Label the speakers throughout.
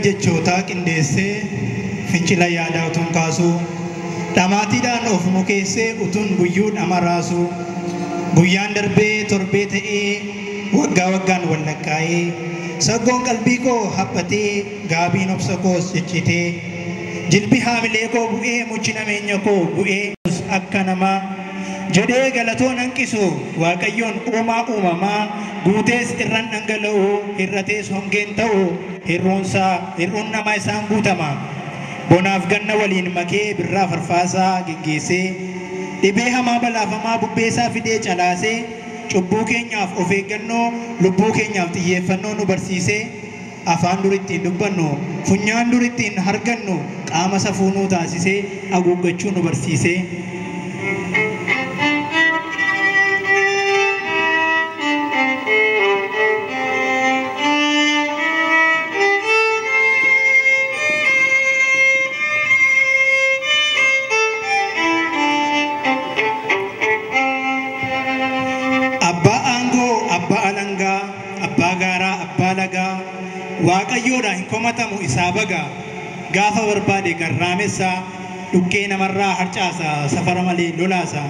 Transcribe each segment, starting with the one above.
Speaker 1: jechootaa qindeessee fincila yaadaa utuun kaasuu dhamaatiidhaan of mukeessee utuun guyyuu dhamarraasuu guyyaan darbee torbee ta'ee waggaa waggaan wallakkaa'ee saggoon qalbii koo haphatee gaabiin obsa koos ciccitee jilbi haamilee koo bu'ee muchi nameenya koo bu'ee akka namaa jedhee galatoo hanqisu waaqayyoon uumaa uumamaa guutees irran dhangala'u hirratees hongeen ta'u hirruun namaa isaan guutama bonaaf ganna waliin makee birraa farfaasaa geggeessee dhibee hamaa balaafamaa bubbeesaa fidee calaasee cubbuu keenyaaf of eeggannoo lubbuu keenyaaf xiyyeeffannoo nu barsiisee afaan durittiin dubbannu funyaan durittiin hargannu qaama safuunuu taasisee haguuggachuu nu barsiisee waaqayyoodha hin komatamu isaa baga gaafa barbaade garraamessa dhukkee namarraa harcaasa safara malee lolaasa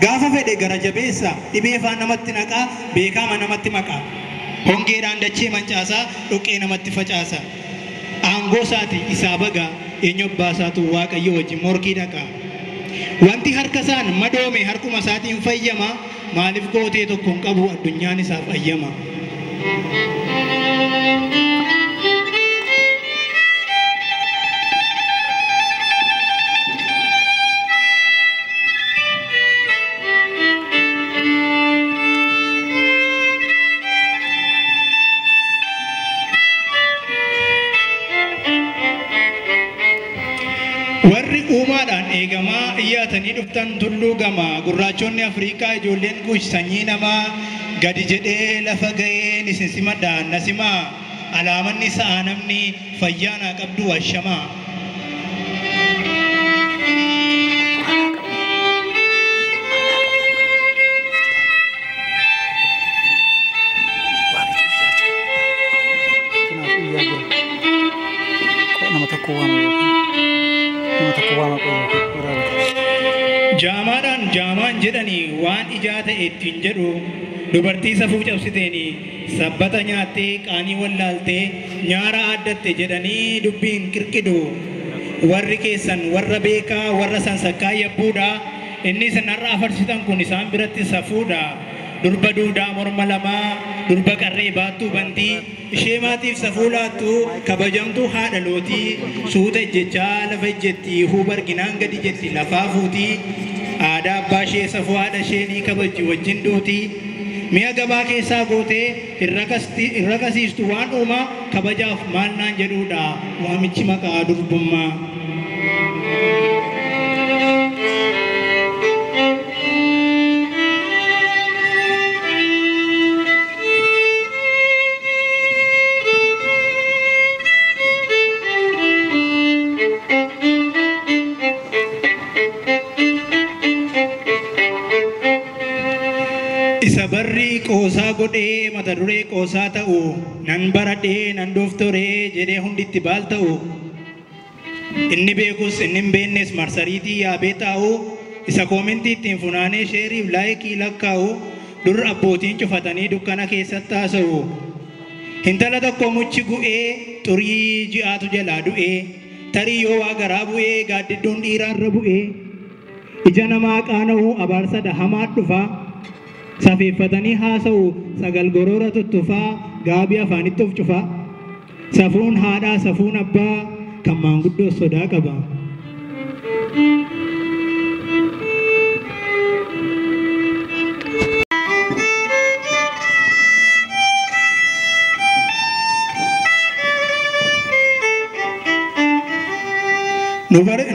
Speaker 1: gaafa fedhe gara jabeessa dhibee faan namatti naqaa beekama namatti maqaa hongeedhaan dachee mancaasaa dhukkee namatti facaasa aangoo isaati isaa baga eenyubbaasaatu waaqayyo wajjin morkii dhaqa wanti harka isaan madoome harkuma isaatiin fayyama maaliif gootee tokko hin qabu addunyaan isaaf ayyama eegamaa iyyaatanii dhuftan tulluu gamaa gurraachonni Afrikaa ijoolleen kuush sanyii namaa gadi jedhee lafa ga'een isin simadhaan nasimaa alaamanni sa'a namni fayyaanaa qabdu washamaa jaamaan jedhanii waan ijaa ta'e ittiin jedhu dubartii safuu cabsiteeni sabbata nyaattee qaanii wallaaltee nyaara addatte jedhanii dubbiin qirqidu warri keessan warra beekaa warra sansakkaa yabbuudha inni sanarra afarsitan kun isaan biratti safuudha durba duudaa morma lamaa durba qarree baattuu bantii ishee maatiif safuu laattu kabajamtuu haadha lootii suuta ejjechaa lafa ejjetti hubarginaan gadi jetti lafaa fuutii aadaa abbaa ishee safuu haadha ishee ni kabajji wajjin duutii mi'a gabaa keessaa gootee irra kasiistu waan uumaa kabajaaf maal naan jedhuudha waamichi maqaa durbummaa. Sabarri qoosaa godhee mata duree qoosaa ta'u nan baradhee nan dooftoree jedhee hunditti baal ta'u inni beekus inni hin beeknes marsariitii yaabee taa'u isa koomentii ittiin funaanee sheeriif laayikii lakkaa'u dur abbootiin cufatanii dukkana keessatti haasa'u intala tokko muchi gu'ee xurii ji'aatu jalaa du'ee tarii yoo waa garaa bu'ee gaaddidduun dhiiraarra bu'ee ija namaa qaana'u abaarsa dhahamaa dhufaa safeeffatanii haasa'u sagal goroora tuttufaa gaabii afaanitti of cufaa safuun haadhaa safuun abbaa kan maanguddoo sodaa qaba.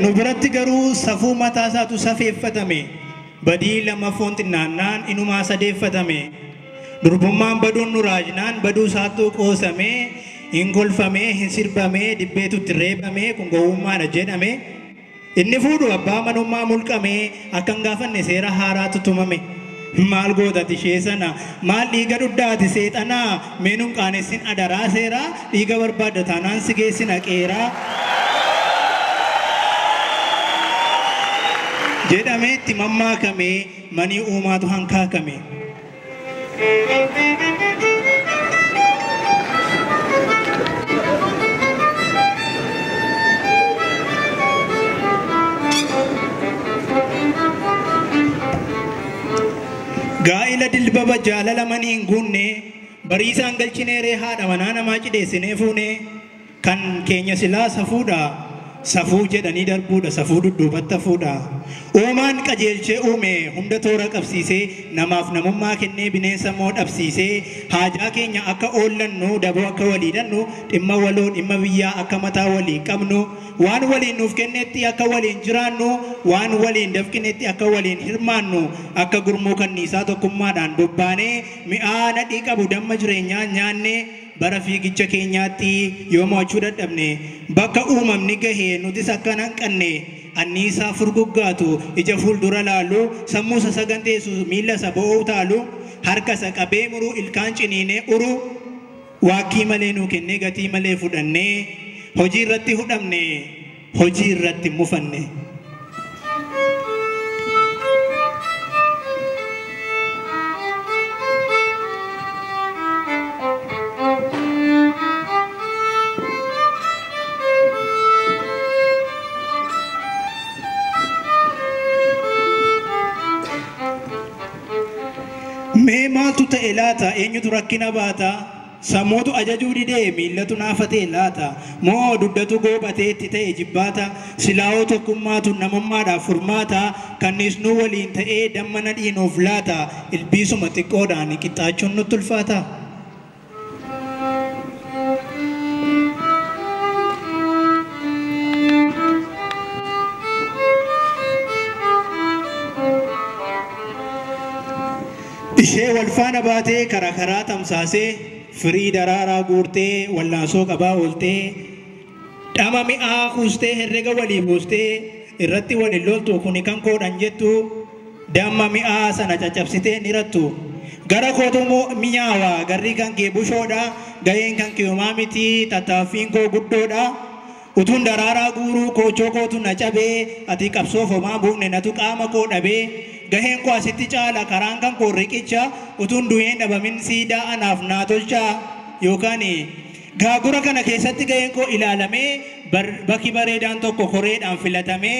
Speaker 1: nu biratti garuu safuu mataa isaatu safeeffatame badii lamaffoon xinnaannaan inumaa sadeeffatame durbummaan baduun nu raajnaan baduu isaattuu qoosamee hin golfamee hin sirbamee dibbeetu itti reebamee kun gowwummaadha jedhame inni fuudhu abbaa manummaa mulqamee akka hin gaafanne seera haaraatu tumame maal gootati ishee sana maal dhiiga dhuddaati seexanaa meenuun qaanessin adaraa seeraa dhiiga barbaadda taanaan si geessina qeeraa jedhamee itti mammaakamee manii uumaatu hankaakame. Gaa'ila dilbaba jaalala manii hin guunne bariisaan galchineeree haadha manaa namaa cidheessinee fuune kan keenya silaa safuudha safuu jedhanii darbuudha safuu dudduubatti hafuudha uumaan qajeelchee uume hunda toora qabsiisee namaaf namummaa kennee bineensa immoo dhabsiisee haajaa keenya akka oollannu daboo akka walii dhannu dhimma waloo dhimma biyyaa akka mataa walii qabnu waan waliin nuuf kennetti akka waliin jiraannu waan waliin dafqinetti akka waliin hirmaannu akka gurmuu kanniisaa tokkummaadhaan bobbaanee mi'aa nadhii qabu damma jireenyaa nyaanne bara fiigicha keenyaatti yoo mo'achuu dadhabne bakka uumamni gahee nutis akka hanqanne anniisaa furguggaatu ija fuuldura laalu sammuu isa saganteessu miila isa bo'oo taalu harka isa qabee muruu ilkaan ciniinee uru waakkii malee nuu kennee gatii malee fudhannee hojii irratti hudhamne hojii irratti mufanne. Mee maaltu ta'e laata eenyutu rakkina baata sammuutu ajajuu didee miillatu naafatee laata moo duddatu goobatee itti ta'e jibbaata silaa'oo tokkummaatu namummaadhaaf furmaata kanniisnuu waliin ta'ee damma nadhiinuuf laata ilbiisuma xiqqoodhaan qixxaachuun nutti ulfaata. ishee wal faana baatee karaa tamsaasee firii daraaraa guurtee wallaansoo qabaa ooltee dhama mi'aa kuustee herrega walii buustee irratti waliin loltu kuni kan koodhan jettu damma mi'aa sana caccabsitee ni rattu gara kootu mi'aawaa garri kan kee bushoodha gaheen kan kee homaa miti tattaaffiin koo guddoodha utuun daraaraa guuruu koochoo kootu na cabee ati qabsoof homaa buufne natu qaama koo dhabee gaheen koo asitti caala karaan kan koo riqicha utuun du'een dhabamin siidaa anaaf naa tolcha yookaan gaagura kana keessatti gaheen koo ilaalamee bakki bareedaan tokko koreedhaan filatamee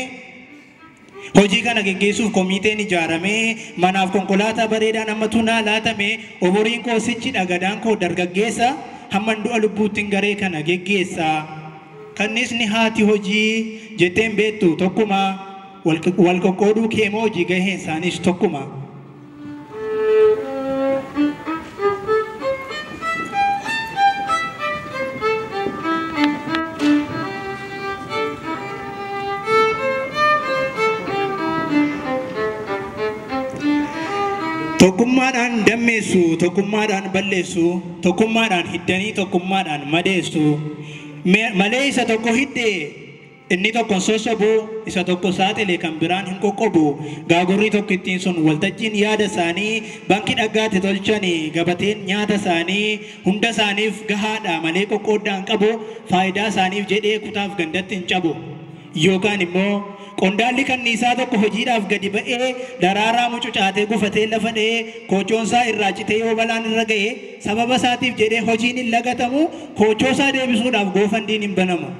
Speaker 1: hojii kana geggeessuuf komiteen ijaaramee manaaf konkolaataa bareedaan ammatu naa laatame oboriin koo sichi dhagadaan koo dargaggeessa hamman du'a lubbuuttiin garee kana geggeessa kannisni haati hojii jetteen beektu tokkuma wal qoqqooduu keemoo hojii gaheen isaanis tokkuma. Tokkummaadhaan dammeessu, tokkummaadhaan balleessu, tokkummaadhaan hiddanii, tokkummaadhaan madeessu. Malee isa tokko hiddee inni tokko sosobu isa tokko saaxilee kan biraan hin qoqqobu gaagurri tokko ittiin sun waltajjiin yaada isaanii bankii dhaggaatti tolchanii gabateen nyaata isaanii hunda isaaniif gahaadha malee qoqqooddaan qabu faayidaa isaaniif jedhee kutaaf gandatti hin cabu yookaan immoo qondaalli kanniisaa tokko hojiidhaaf gadi ba'ee daraaraa mucucaatee gufatee lafa dha'ee koochoonsaa irraa citee yoo balaan irra ga'e sababa isaatiif jedhee hojiin hin lagatamu koochoosaa deebisuudhaaf goofandiin hin banamu.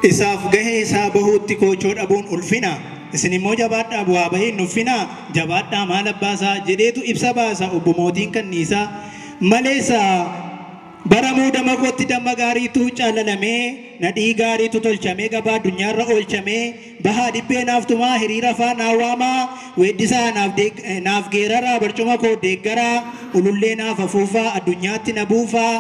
Speaker 1: Isaaf gahee isaa bahuutti koochoo dhabuun ulfina isin immoo jabaadhaa bu'aa bahee nuffina jabaadhaa maal abbaasaa jedheetu ibsa baasa obbo mootiin kanniisaa maleessa bara muudama kootti damma gaariitu caalalamee nadhii gaariitu tolchamee gabaa addunyaarra oolchamee bahaa dhibbee naaftumaa hiriira faana hawaamaa weeddisaa naaf geeraraa barcuma koo deeggaraa ulullee naaf afuufaa addunyaatti na buufaa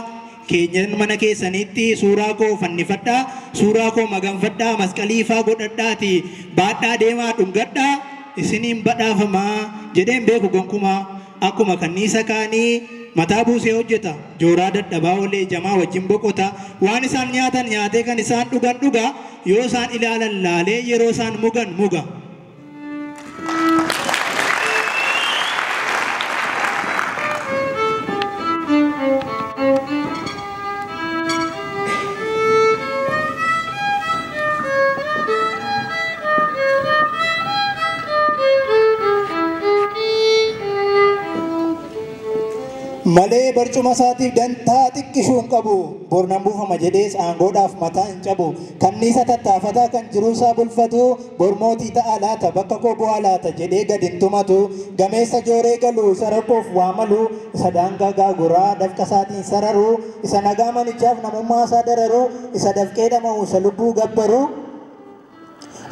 Speaker 1: keenyan mana keessanitti suuraa koo fannifadhaa, suuraa koo maganfadhaa, masqalii faa godhadhaati baadhaa deemaa dhungadhaa isiniin badhaafamaa jedheen beeku gonkumaa akkuma kanniisa kaanii mataa buusee hojjeta jooraa dadhabaa olee jamaa wajjin boqota waan isaan nyaatan nyaatee kan isaan dhugan dhuga yoo isaan ilaalan laalee yeroo isaan mugan muga. Malee barcuma isaatiif dantaa xiqqishuun qabu bornan buufama jedhees aangoodhaaf mataa hin cabu kanniisa tattaafataa kan jiruu isaa bulfatu bormootii ta'a laata bakka koo bu'aa laata jedhee gad hin tumatu gameessa jooree galu isa rakkoof waamalu isa daangaa gaaguraa dafqa isaatiin sararu isa nagaa manichaaf namummaa isaa dararu isa dafqee dhama'u isa lubbuu gabbaru.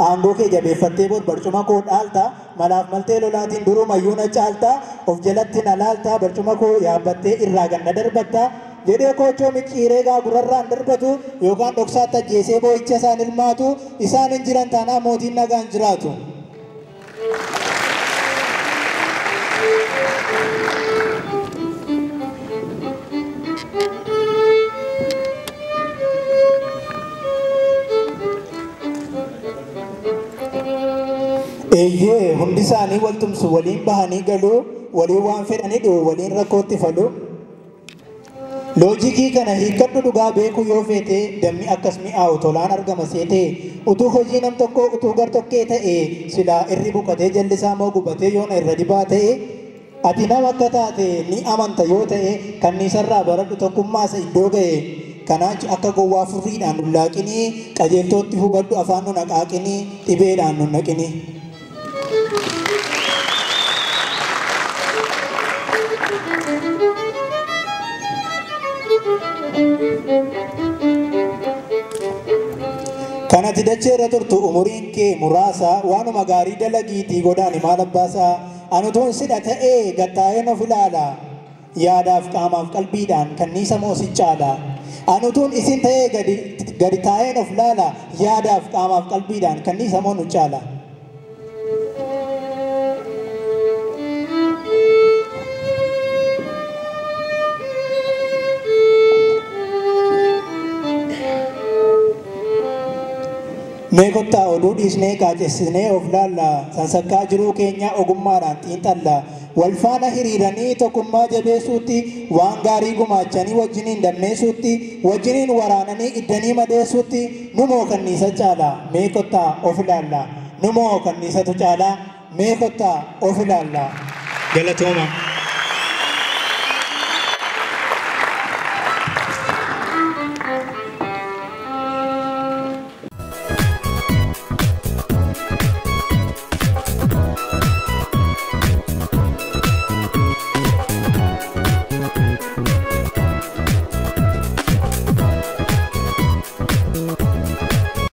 Speaker 1: Aangoo kee jabeeffattee bood barcuma koo dhaalta malaaf maltee lolaatiin duruu mayyuuna caalta of jalatti na laalta barcuma koo yaabbattee irraa ganna darbatta jedhee koochoo micciiree gaagurarraan darbatu yookaan dhoksaatti ajjeesee boo'icha isaan ilmaatu isaan hin jiran taanaa mootiin nagaan jiraatu. Eeyyee hundi isaanii waltumsu waliin bahanii galuu waliin waan fedhanii dhi'u waliin rakkootti falu. Loojikii kana hiikkadhu dhugaa beekuu yoo feete dammi akkas mi'aawu tolaan argama seete utuu hojii nam tokko utuu gartokkee ta'e silaa irri buqatee jallisaa moo gubatee yoona irra dibaa ta'e ati nama akka taate ni amanta yoo ta'e kanniisarraa baradhu tokkummaasa iddoo ga'e. Kanaachi akka gowwaa furriidhaan nullaaqinii qajeeltootti hubadhu afaan nu naqaaqinii dhibeedhaan nu naqinii. Kanati dacheerra turtu umuriin kee muraasa waanuma gaarii dalagiitii godaani maal abbaasaa anutuun sidha ta'ee gattaa'een of ilaala yaadaaf qaamaaf qalbiidhaan kanniisa moosichaadha. Anutuun isin ta'ee gadi taa'een of laala yaadaaf qaamaaf qalbiidhaan kanniisa moo nu caala. Mee kottaa oduu dhiisnee qaacessinee of laalla sansakkaa jiruu keenya ogummaadhaan xiinxalla wal faana hiriiranii tokkummaa jabeessuutti waan gaarii gumaachanii wajjiniin dammeessuutti wajjiniin waraananii iddanii madeessuutti numoo kanniisa caala mee kottaa of ilaalla numoo kanniisatu caala mee kottaa of ilaalla. Galatooma.